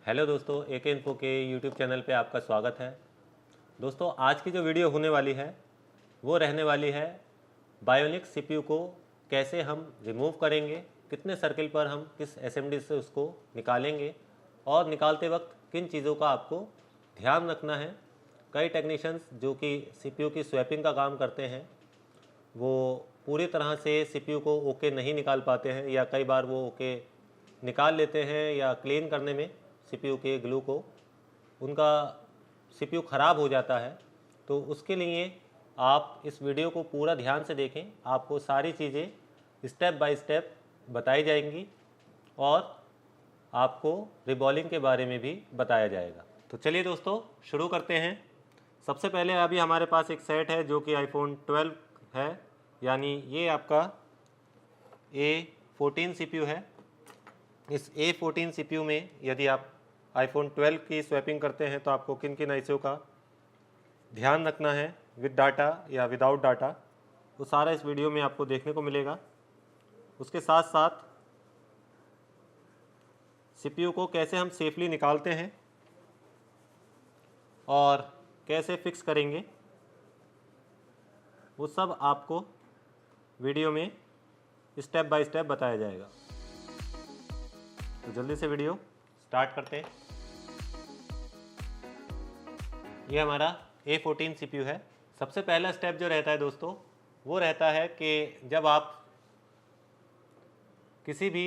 Hello दोस्तों, AK info के YouTube channel पे आपका स्वागत है। दोस्तों, आज की जो वीडियो होने वाली है वो रहने वाली है बायोनिक CPU को कैसे हम रिमूव करेंगे, कितने सर्किल पर हम किस असेंबली से उसको निकालेंगे और निकालते वक्त किन चीज़ों का आपको ध्यान रखना है। कई टेक्नीशियंस जो कि CPU की स्वैपिंग का काम करते हैं वो पूरी तरह से CPU को ओके नहीं निकाल पाते हैं, या कई बार वो ओके निकाल लेते हैं या क्लीन करने में CPU के ग्लू को उनका CPU ख़राब हो जाता है। तो उसके लिए आप इस वीडियो को पूरा ध्यान से देखें, आपको सारी चीज़ें स्टेप बाय स्टेप बताई जाएंगी और आपको रिबॉलिंग के बारे में भी बताया जाएगा। तो चलिए दोस्तों, शुरू करते हैं। सबसे पहले अभी हमारे पास एक सेट है जो कि iPhone 12 है, यानी ये आपका A14 CPU है। इस A14 CPU में यदि आप iPhone 12 की स्वैपिंग करते हैं तो आपको किन किन ICO का ध्यान रखना है, विद डाटा या विदाउट डाटा, वो सारा इस वीडियो में आपको देखने को मिलेगा। उसके साथ साथ CPU को कैसे हम सेफली निकालते हैं और कैसे फिक्स करेंगे, वो सब आपको वीडियो में स्टेप बाय स्टेप बताया जाएगा। तो जल्दी से वीडियो स्टार्ट करते हैं। ये हमारा A14 CPU है। सबसे पहला स्टेप जो रहता है दोस्तों, वो रहता है कि जब आप किसी भी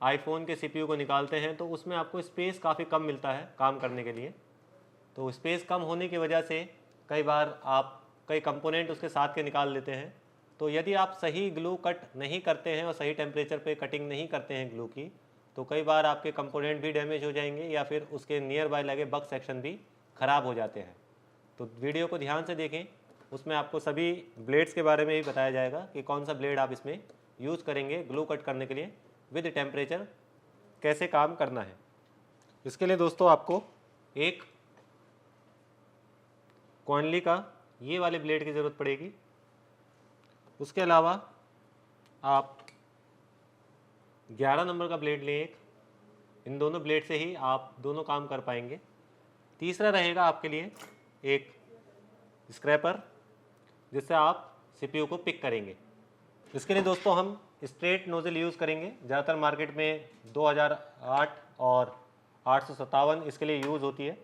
आईफोन के CPU को निकालते हैं तो उसमें आपको स्पेस काफ़ी कम मिलता है काम करने के लिए। तो स्पेस कम होने की वजह से कई बार आप कई कंपोनेंट उसके साथ के निकाल लेते हैं। तो यदि आप सही ग्लू कट नहीं करते हैं और सही टेम्परेचर पे कटिंग नहीं करते हैं ग्लू की, तो कई बार आपके कंपोनेंट भी डैमेज हो जाएंगे या फिर उसके नियर बाय लगे बग सेक्शन भी ख़राब हो जाते हैं। तो वीडियो को ध्यान से देखें, उसमें आपको सभी ब्लेड्स के बारे में भी बताया जाएगा कि कौन सा ब्लेड आप इसमें यूज़ करेंगे ग्लू कट करने के लिए, विद टेम्परेचर कैसे काम करना है। इसके लिए दोस्तों आपको एक कॉनली का ये वाले ब्लेड की ज़रूरत पड़ेगी। उसके अलावा आप 11 नंबर का ब्लेड लें एक, इन दोनों ब्लेड से ही आप दोनों काम कर पाएंगे। तीसरा रहेगा आपके लिए एक स्क्रैपर, जिससे आप CPU को पिक करेंगे। इसके लिए दोस्तों हम स्ट्रेट नोज़ल यूज़ करेंगे। ज़्यादातर मार्केट में 2008 और 857 इसके लिए यूज़ होती है,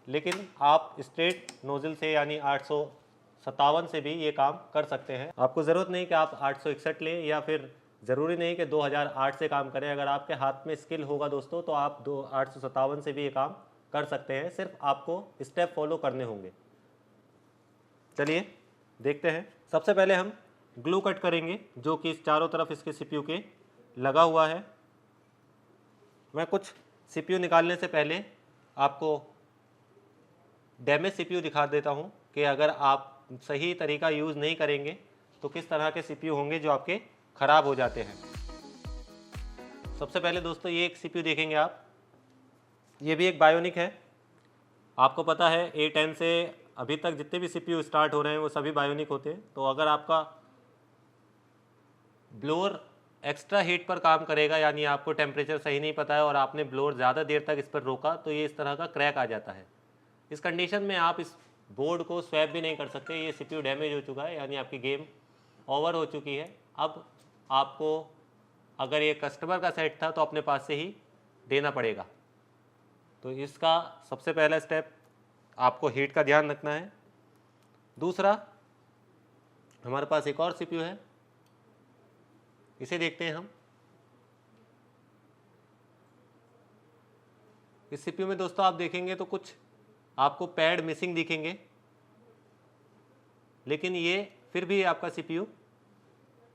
लेकिन आप स्ट्रेट नोज़ल से यानी 857 से भी ये काम कर सकते हैं। आपको ज़रूरत नहीं कि आप 861 लें या फिर ज़रूरी नहीं कि 2008 से काम करें। अगर आपके हाथ में स्किल होगा दोस्तों तो आप 857 से भी ये काम कर सकते हैं, सिर्फ आपको स्टेप फॉलो करने होंगे। चलिए देखते हैं। सबसे पहले हम ग्लू कट करेंगे जो कि इस चारों तरफ इसके CPU के लगा हुआ है। मैं कुछ CPU निकालने से पहले आपको डैमेज CPU दिखा देता हूं कि अगर आप सही तरीका यूज़ नहीं करेंगे तो किस तरह के CPU होंगे जो आपके ख़राब हो जाते हैं। सबसे पहले दोस्तों ये एक CPU देखेंगे आप, ये भी एक बायोनिक है। आपको पता है A10 से अभी तक जितने भी CPU स्टार्ट हो रहे हैं वो सभी बायोनिक होते हैं। तो अगर आपका ब्लोअर एक्स्ट्रा हीट पर काम करेगा, यानी आपको टेम्परेचर सही नहीं पता है और आपने ब्लोअर ज़्यादा देर तक इस पर रोका, तो ये इस तरह का क्रैक आ जाता है। इस कंडीशन में आप इस बोर्ड को स्वैप भी नहीं कर सकते। ये CPU डैमेज हो चुका है, यानी आपकी गेम ओवर हो चुकी है। अब आपको अगर ये कस्टमर का सेट था तो अपने पास से ही देना पड़ेगा। तो इसका सबसे पहला स्टेप आपको हीट का ध्यान रखना है। दूसरा, हमारे पास एक और CPU है, इसे देखते हैं हम। इस CPU में दोस्तों आप देखेंगे तो कुछ आपको पैड मिसिंग दिखेंगे, लेकिन ये फिर भी आपका CPU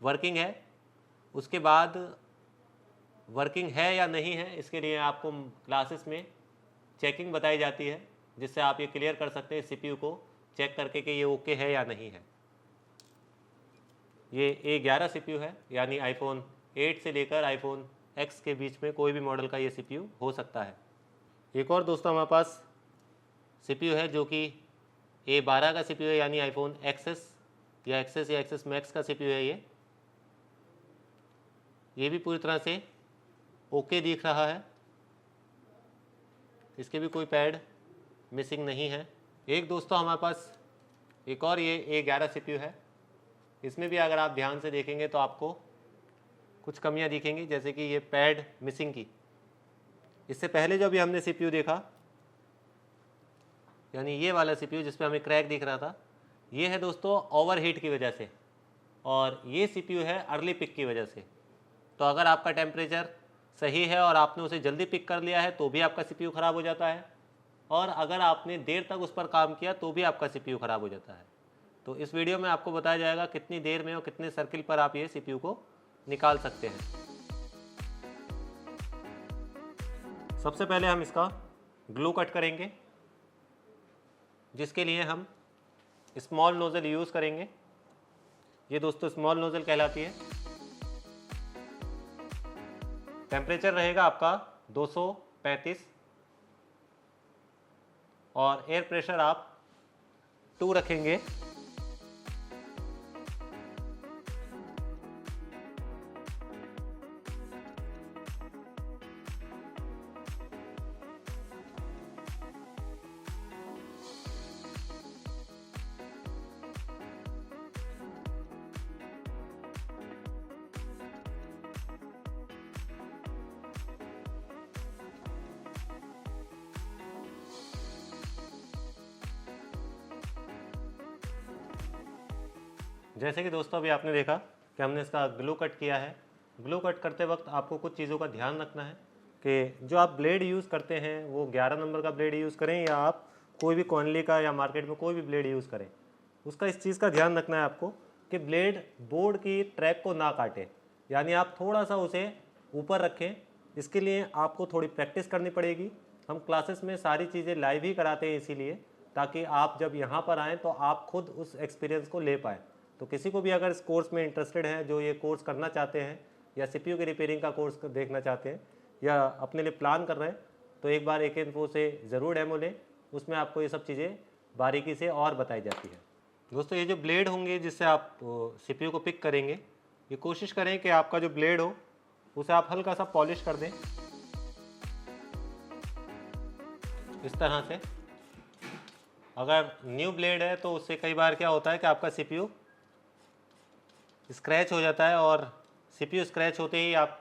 वर्किंग है। उसके बाद वर्किंग है या नहीं है, इसके लिए आपको क्लासेस में चेकिंग बताई जाती है, जिससे आप ये क्लियर कर सकते हैं CPU को चेक करके कि ये ओके है या नहीं है। ये A11 CPU है, यानी iPhone 8 से लेकर iPhone X के बीच में कोई भी मॉडल का ये CPU हो सकता है। एक और दोस्तों हमारे पास CPU है जो कि A12 का CPU है, यानी iPhone XS या XS या XS Max का CPU है। ये भी पूरी तरह से ओके दिख रहा है। इसके भी कोई पैड मिसिंग नहीं है। एक दोस्तों हमारे पास एक और ये A11 CPU है। इसमें भी अगर आप ध्यान से देखेंगे तो आपको कुछ कमियां दिखेंगी, जैसे कि ये पैड मिसिंग की। इससे पहले जो अभी हमने CPU देखा, यानी ये वाला CPU जिस पे हमें क्रैक दिख रहा था, ये है दोस्तों ओवरहीट की वजह से, और ये CPU है अर्ली पिक की वजह से। तो अगर आपका टेम्परेचर सही है और आपने उसे जल्दी पिक कर लिया है तो भी आपका CPU ख़राब हो जाता है, और अगर आपने देर तक उस पर काम किया तो भी आपका CPU ख़राब हो जाता है। तो इस वीडियो में आपको बताया जाएगा कितनी देर में और कितने सर्किल पर आप ये CPU को निकाल सकते हैं। सबसे पहले हम इसका ग्लू कट करेंगे, जिसके लिए हम स्मॉल नोज़ल यूज़ करेंगे। ये दोस्तों स्मॉल नोज़ल कहलाती है। टेम्परेचर रहेगा आपका 235 और एयर प्रेशर आप 2 रखेंगे। जैसे कि दोस्तों अभी आपने देखा कि हमने इसका ग्लू कट किया है। ग्लू कट करते वक्त आपको कुछ चीज़ों का ध्यान रखना है कि जो आप ब्लेड यूज़ करते हैं वो 11 नंबर का ब्लेड यूज़ करें या आप कोई भी कॉनली का या मार्केट में कोई भी ब्लेड यूज़ करें। उसका इस चीज़ का ध्यान रखना है आपको कि ब्लेड बोर्ड की ट्रैक को ना काटे, यानी आप थोड़ा सा उसे ऊपर रखें। इसके लिए आपको थोड़ी प्रैक्टिस करनी पड़ेगी। हम क्लासेस में सारी चीज़ें लाइव ही कराते हैं, इसीलिए ताकि आप जब यहाँ पर आएँ तो आप खुद उस एक्सपीरियंस को ले पाएँ। तो किसी को भी अगर इस कोर्स में इंटरेस्टेड है, जो ये कोर्स करना चाहते हैं या CPU की रिपेयरिंग का कोर्स देखना चाहते हैं या अपने लिए प्लान कर रहे हैं, तो एक बार AK इन्फो से ज़रूर डेमो लें। उसमें आपको ये सब चीज़ें बारीकी से और बताई जाती है। दोस्तों ये जो ब्लेड होंगे जिससे आप CPU को पिक करेंगे, ये कोशिश करें कि आपका जो ब्लेड हो उसे आप हल्का सा पॉलिश कर दें इस तरह से। अगर न्यू ब्लेड है तो उससे कई बार क्या होता है कि आपका CPU स्क्रैच हो जाता है, और CPU स्क्रैच होते ही आप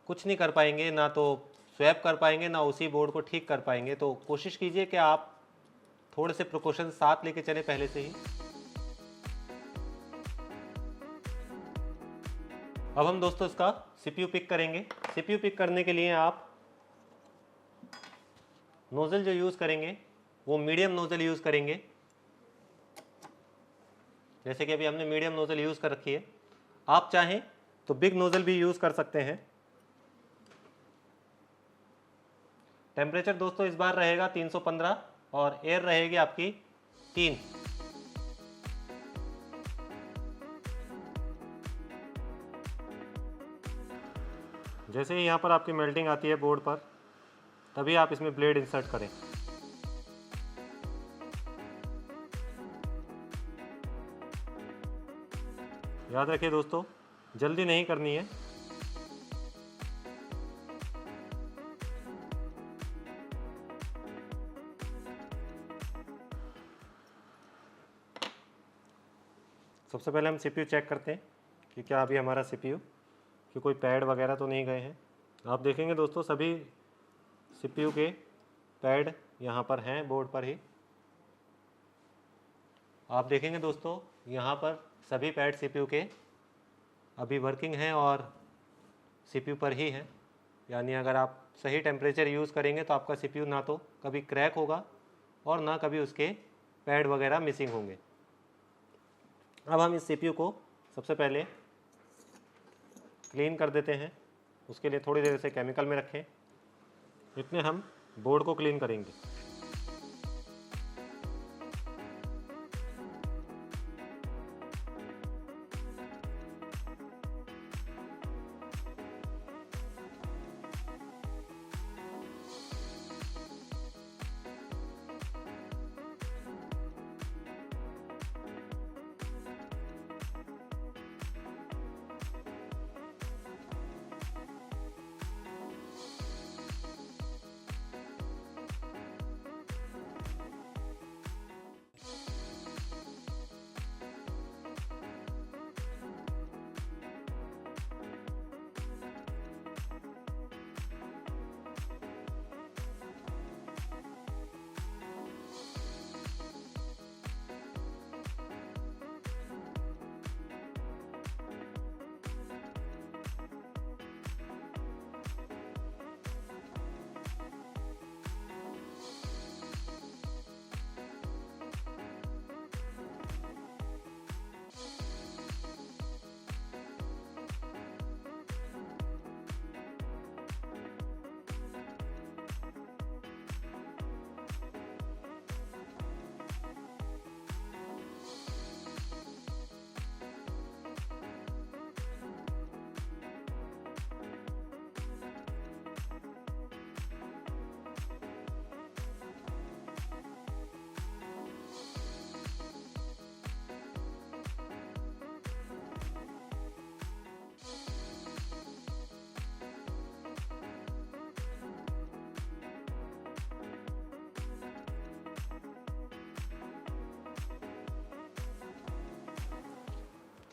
कुछ नहीं कर पाएंगे, ना तो स्वैप कर पाएंगे ना उसी बोर्ड को ठीक कर पाएंगे। तो कोशिश कीजिए कि आप थोड़े से प्रिकॉशन साथ लेके चलें पहले से ही। अब हम दोस्तों इसका CPU पिक करेंगे। CPU पिक करने के लिए आप नोज़ल जो यूज़ करेंगे वो मीडियम नोज़ल यूज़ करेंगे। जैसे कि अभी हमने मीडियम नोज़ल यूज़ कर रखी है। आप चाहें तो बिग नोज़ल भी यूज़ कर सकते हैं। टेम्परेचर दोस्तों इस बार रहेगा 315 और एयर रहेगी आपकी 3। जैसे ही यहाँ पर आपकी मेल्टिंग आती है बोर्ड पर, तभी आप इसमें ब्लेड इंसर्ट करें। याद रखिए दोस्तों, जल्दी नहीं करनी है। सबसे पहले हम CPU चेक करते हैं कि क्या अभी हमारा CPU कि कोई पैड वगैरह तो नहीं गए हैं। आप देखेंगे दोस्तों सभी CPU के पैड यहाँ पर हैं बोर्ड पर ही। आप देखेंगे दोस्तों यहाँ पर सभी पैड CPU के अभी वर्किंग हैं और CPU पर ही हैं। यानी अगर आप सही टेम्परेचर यूज़ करेंगे तो आपका CPU ना तो कभी क्रैक होगा और ना कभी उसके पैड वगैरह मिसिंग होंगे। अब हम इस CPU को सबसे पहले क्लीन कर देते हैं। उसके लिए थोड़ी देर इसे केमिकल में रखें। इतने हम बोर्ड को क्लीन करेंगे।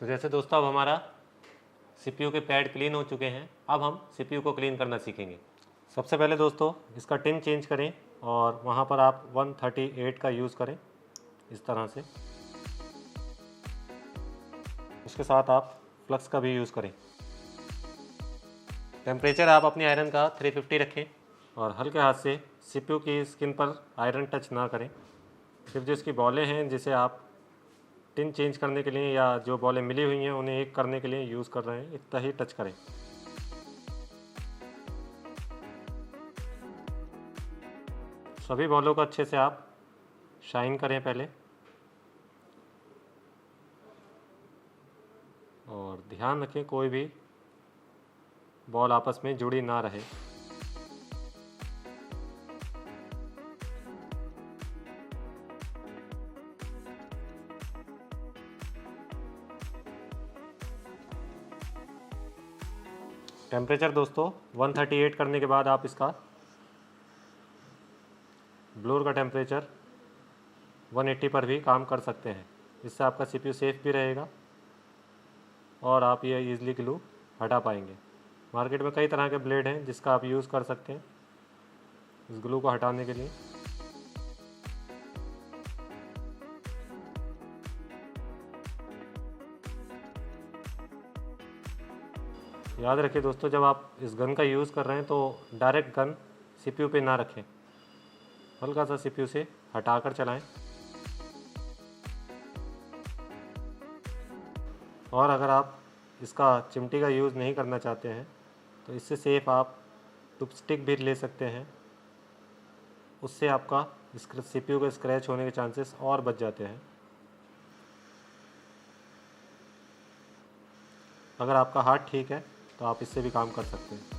तो जैसे दोस्तों अब हमारा CPU के पैड क्लीन हो चुके हैं, अब हम CPU को क्लीन करना सीखेंगे। सबसे पहले दोस्तों इसका टिन चेंज करें और वहाँ पर आप 138 का यूज़ करें इस तरह से। उसके साथ आप फ्लक्स का भी यूज़ करें। टेम्परेचर आप अपनी आयरन का 350 रखें और हल्के हाथ से CPU की स्किन पर आयरन टच ना करें। सिर्फ जो इसकी बॉलें हैं जिसे आप टिन चेंज करने के लिए या जो बॉलें मिली हुई हैं उन्हें एक करने के लिए यूज़ कर रहे हैं, इतना ही टच करें। सभी बॉलों को अच्छे से आप शाइन करें पहले, और ध्यान रखें कोई भी बॉल आपस में जुड़ी ना रहे। टेम्परेचर दोस्तों 138 करने के बाद आप इसका ब्लोअर का टेम्परेचर 180 पर भी काम कर सकते हैं। इससे आपका CPU सेफ भी रहेगा और आप ये ईज़िली ग्लू हटा पाएंगे। मार्केट में कई तरह के ब्लेड हैं जिसका आप यूज़ कर सकते हैं इस ग्लू को हटाने के लिए। याद रखिए दोस्तों, जब आप इस गन का यूज़ कर रहे हैं तो डायरेक्ट गन CPU पे ना रखें, हल्का सा CPU से हटाकर चलाएं। और अगर आप इसका चिमटी का यूज़ नहीं करना चाहते हैं तो इससे सेफ आप टूथस्टिक भी ले सकते हैं, उससे आपका CPU का स्क्रैच होने के चांसेस और बच जाते हैं। अगर आपका हाथ ठीक है तो आप इससे भी काम कर सकते हैं।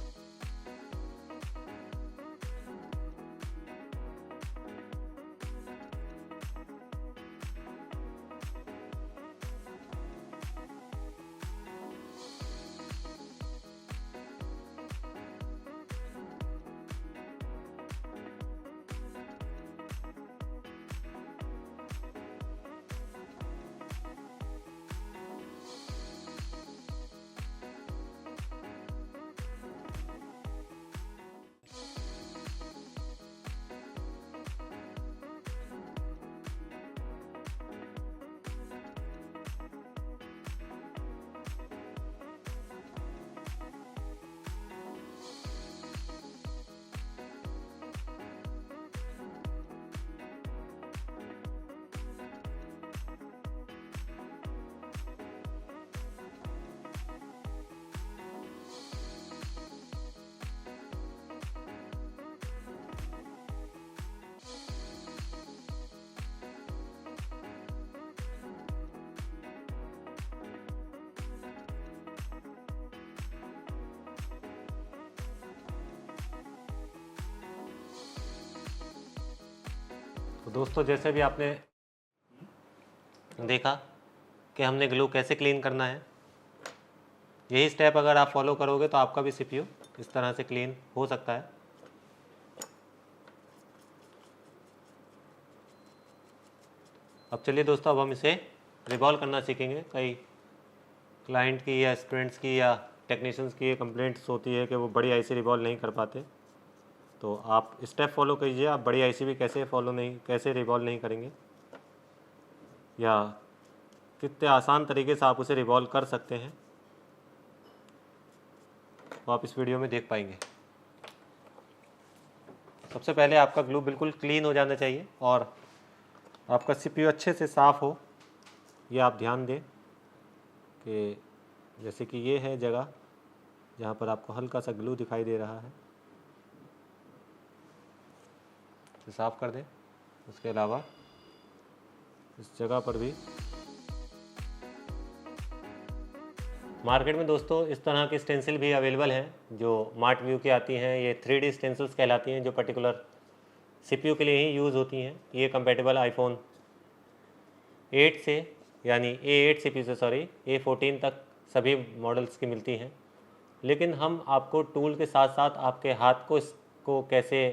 तो दोस्तों जैसे भी आपने देखा कि हमने ग्लू कैसे क्लीन करना है, यही स्टेप अगर आप फॉलो करोगे तो आपका भी CPU इस तरह से क्लीन हो सकता है। अब चलिए दोस्तों, अब हम इसे रिवॉल्व करना सीखेंगे। कई क्लाइंट की या स्टूडेंट्स की या टेक्नीशियंस की ये कंप्लेंट्स होती है कि वो बड़ी आईसी रिवॉल्व नहीं कर पाते, तो आप स्टेप फॉलो कीजिए। आप बड़ी आईसी भी कैसे रिवॉल्व नहीं करेंगे, या कितने आसान तरीके से आप उसे रिवॉल्व कर सकते हैं, तो आप इस वीडियो में देख पाएंगे। सबसे पहले आपका ग्लू बिल्कुल क्लीन हो जाना चाहिए और आपका CPU अच्छे से साफ़ हो। ये आप ध्यान दें कि जैसे कि ये है जगह जहाँ पर आपको हल्का सा ग्लू दिखाई दे रहा है, इसे साफ़ कर दें। उसके अलावा इस जगह पर भी मार्केट में दोस्तों इस तरह की स्टेंसिल भी अवेलेबल हैं जो मार्ट व्यू की आती हैं। ये 3D स्टेंसिल्स कहलाती हैं, जो पर्टिकुलर CPU के लिए ही यूज़ होती हैं। ये कंपेटेबल iPhone 8 से, यानी A8 CPU से A14 तक सभी मॉडल्स की मिलती हैं। लेकिन हम आपको टूल के साथ साथ आपके हाथ को इसको कैसे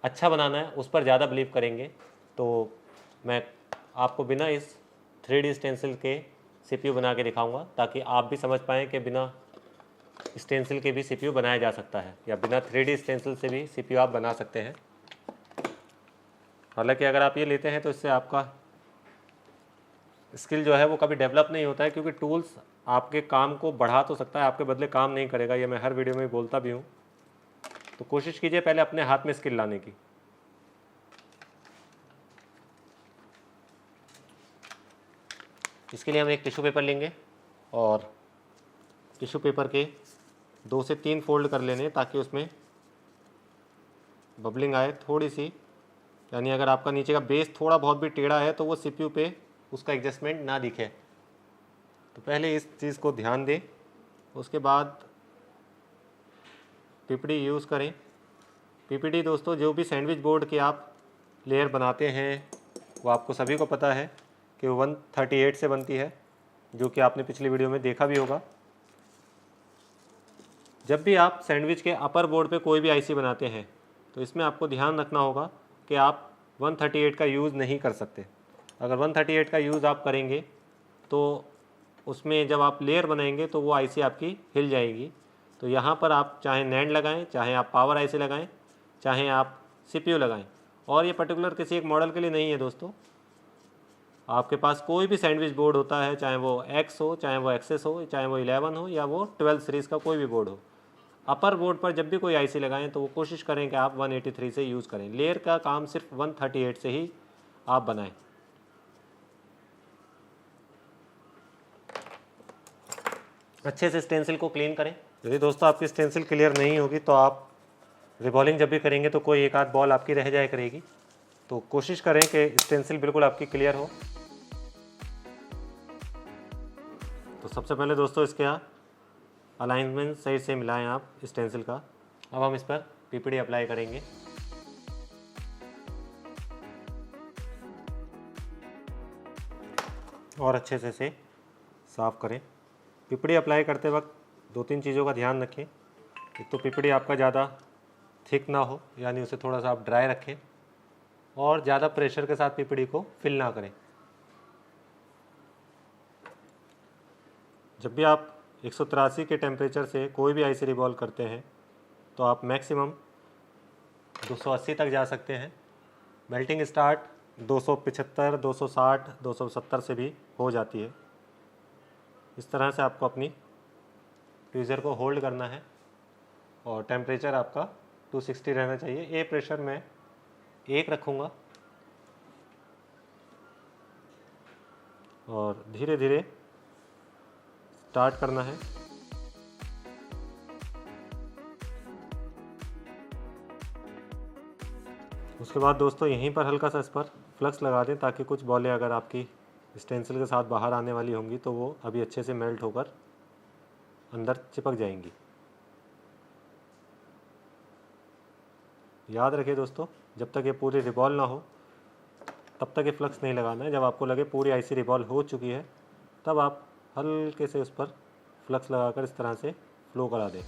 अच्छा बनाना है उस पर ज़्यादा बिलीव करेंगे। तो मैं आपको बिना इस 3D स्टेंसिल के CPU बना के दिखाऊंगा, ताकि आप भी समझ पाएँ कि बिना स्टेंसिल के भी CPU बनाया जा सकता है, या बिना 3D स्टेंसिल से भी CPU आप बना सकते हैं। हालांकि अगर आप ये लेते हैं तो इससे आपका स्किल जो है वो कभी डेवलप नहीं होता है, क्योंकि टूल्स आपके काम को बढ़ा तो सकता है, आपके बदले काम नहीं करेगा। ये मैं हर वीडियो में बोलता भी हूँ। तो कोशिश कीजिए पहले अपने हाथ में स्किल लाने की। इसके लिए हम एक टिश्यू पेपर लेंगे और टिश्यू पेपर के 2 से 3 फोल्ड कर लेने, ताकि उसमें बबलिंग आए थोड़ी सी। यानी अगर आपका नीचे का बेस थोड़ा बहुत भी टेढ़ा है तो वो CPU पे उसका एडजस्टमेंट ना दिखे। तो पहले इस चीज़ को ध्यान दें। उसके बाद PPD यूज़ करें। PPD दोस्तों जो भी सैंडविच बोर्ड के आप लेयर बनाते हैं वो आपको सभी को पता है कि वो 138 से बनती है, जो कि आपने पिछली वीडियो में देखा भी होगा। जब भी आप सैंडविच के अपर बोर्ड पे कोई भी IC बनाते हैं तो इसमें आपको ध्यान रखना होगा कि आप 138 का यूज़ नहीं कर सकते। अगर 138 का यूज़ आप करेंगे तो उसमें जब आप लेयर बनाएंगे तो वो IC आपकी हिल जाएगी। तो यहाँ पर आप चाहे नैंड लगाएं, चाहे आप पावर IC लगाएं, चाहे आप CPU लगाएं। और ये पर्टिकुलर किसी एक मॉडल के लिए नहीं है दोस्तों। आपके पास कोई भी सैंडविच बोर्ड होता है, चाहे वो X हो, चाहे वो XS हो, चाहे वो 11 हो, या वो 12 सीरीज़ का कोई भी बोर्ड हो, अपर बोर्ड पर जब भी कोई IC लगाएं तो वो कोशिश करें कि आप 183 से यूज़ करें। लेयर का काम सिर्फ 138 से ही आप बनाएं। अच्छे से स्टेंसिल को क्लीन करें। यदि दोस्तों आपकी स्टेंसिल क्लियर नहीं होगी तो आप रिबॉलिंग जब भी करेंगे तो कोई एक आध बॉल आपकी रह जाया करेगी। तो कोशिश करें कि स्टेंसिल बिल्कुल आपकी क्लियर हो। तो सबसे पहले दोस्तों इसके अलाइनमेंट सही से मिलाएं आप स्टेंसिल का। अब हम इस पर PPD अप्लाई करेंगे। और अच्छे से इसे साफ़ करें। PPD अप्लाई करते वक्त 2-3 चीज़ों का ध्यान रखें। एक तो PPD आपका ज़्यादा थिक ना हो, यानी उसे थोड़ा सा आप ड्राई रखें, और ज़्यादा प्रेशर के साथ PPD को फिल ना करें। जब भी आप 183 के टेम्परेचर से कोई भी IC रिवॉल्व करते हैं तो आप मैक्सिमम 280 तक जा सकते हैं। मेल्टिंग स्टार्ट 275, 260, 270 से भी हो जाती है। इस तरह से आपको अपनी ट्वीज़र को होल्ड करना है और टेम्परेचर आपका 260 रहना चाहिए। ये प्रेशर मैं 1 रखूँगा और धीरे धीरे स्टार्ट करना है। उसके बाद दोस्तों यहीं पर हल्का सा इस पर फ्लक्स लगा दें, ताकि कुछ बॉलें अगर आपकी स्टेंसिल के साथ बाहर आने वाली होंगी तो वो अभी अच्छे से मेल्ट होकर अंदर चिपक जाएंगी। याद रखिए दोस्तों, जब तक ये पूरी रिवॉल्व ना हो तब तक ये फ्लक्स नहीं लगाना है। जब आपको लगे पूरी IC रिवॉल्व हो चुकी है तब आप हल्के से उस पर फ्लक्स लगाकर इस तरह से फ्लो करा दें।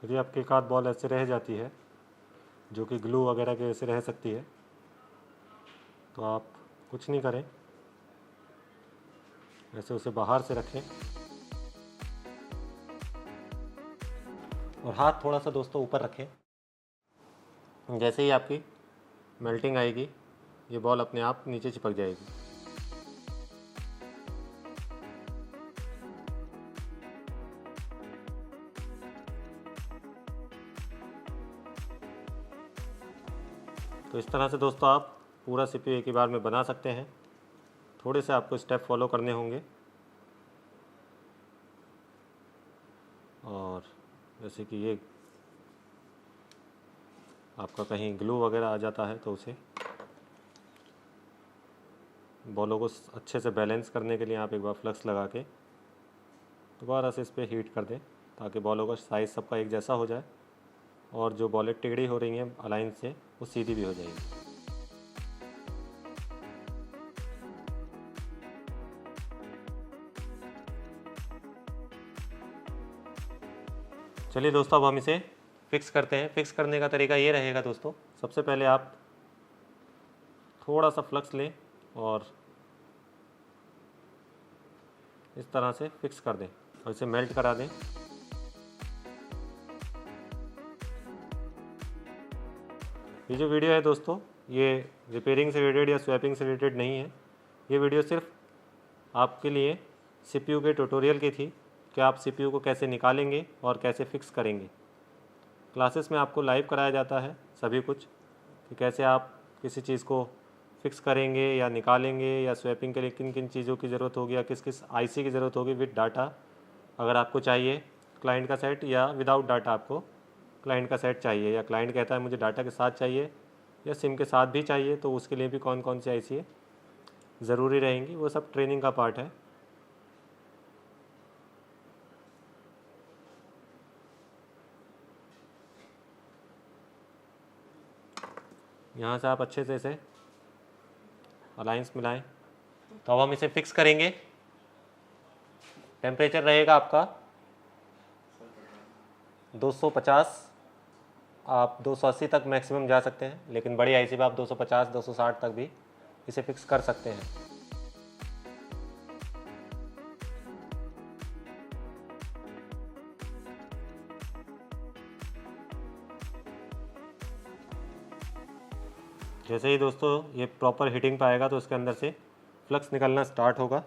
यदि आपकी एक आध बॉल ऐसे रह जाती है जो कि ग्लू वगैरह के ऐसे रह सकती है, तो आप कुछ नहीं करें, ऐसे उसे बाहर से रखें और हाथ थोड़ा सा दोस्तों ऊपर रखें। जैसे ही आपकी मेल्टिंग आएगी ये बॉल अपने आप नीचे चिपक जाएगी। तो इस तरह से दोस्तों आप पूरा CPU एक ही बार में बना सकते हैं। थोड़े से आपको स्टेप फॉलो करने होंगे, और जैसे कि ये आपका कहीं ग्लू वगैरह आ जाता है तो उसे बॉलों को अच्छे से बैलेंस करने के लिए आप एक बार फ्लक्स लगा के दोबारा से इस पर हीट कर दें, ताकि बॉलों का साइज़ सबका एक जैसा हो जाए और जो बॉलें टेढ़ी हो रही हैं अलाइन से वो सीधी भी हो जाएगी। चलिए दोस्तों, अब हम इसे फिक्स करते हैं। फिक्स करने का तरीका ये रहेगा दोस्तों, सबसे पहले आप थोड़ा सा फ्लक्स लें और इस तरह से फिक्स कर दें और इसे मेल्ट करा दें। ये जो वीडियो है दोस्तों, ये रिपेयरिंग से रिलेटेड या स्वैपिंग से रिलेटेड नहीं है। ये वीडियो सिर्फ आपके लिए CPU के ट्यूटोरियल की थी कि आप CPU को कैसे निकालेंगे और कैसे फिक्स करेंगे। क्लासेस में आपको लाइव कराया जाता है सभी कुछ, कि कैसे आप किसी चीज़ को फिक्स करेंगे या निकालेंगे, या स्वैपिंग के लिए किन किन चीज़ों की ज़रूरत होगी या किस किस IC की ज़रूरत होगी विद डाटा अगर आपको चाहिए क्लाइंट का सेट, या विदाउट डाटा आपको क्लाइंट का सेट चाहिए, या क्लाइंट कहता है मुझे डाटा के साथ चाहिए या सिम के साथ भी चाहिए, तो उसके लिए भी कौन कौन सी IC ज़रूरी रहेंगी, वो सब ट्रेनिंग का पार्ट है। यहाँ से आप अच्छे से इसे अलाइंस मिलाएं। तो अब हम इसे फिक्स करेंगे। टेम्परेचर रहेगा आपका 250, आप 280 तक मैक्सिमम जा सकते हैं, लेकिन बड़ी IC में आप 250 260 तक भी इसे फिक्स कर सकते हैं। जैसे ही दोस्तों ये प्रॉपर हीटिंग पे आएगा तो इसके अंदर से फ्लक्स निकलना स्टार्ट होगा।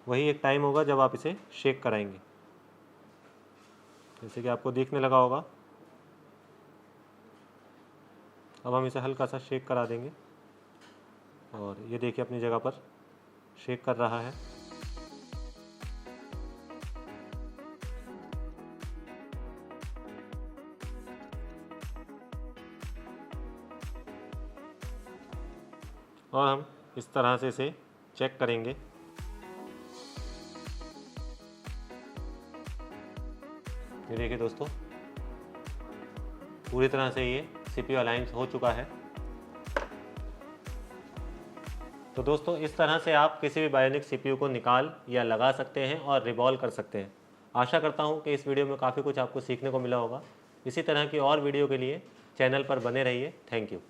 वही एक टाइम होगा जब आप इसे शेक कराएंगे, जैसे कि आपको दिखने लगा होगा। अब हम इसे हल्का सा शेक करा देंगे और ये देखिए अपनी जगह पर शेक कर रहा है। और हम इस तरह से इसे चेक करेंगे। ये देखिए दोस्तों, पूरी तरह से ये CPU अलाइंस हो चुका है। तो दोस्तों, इस तरह से आप किसी भी बायोनिक CPU को निकाल या लगा सकते हैं और रिवॉल्व कर सकते हैं। आशा करता हूँ कि इस वीडियो में काफ़ी कुछ आपको सीखने को मिला होगा। इसी तरह की और वीडियो के लिए चैनल पर बने रहिए। Thank you.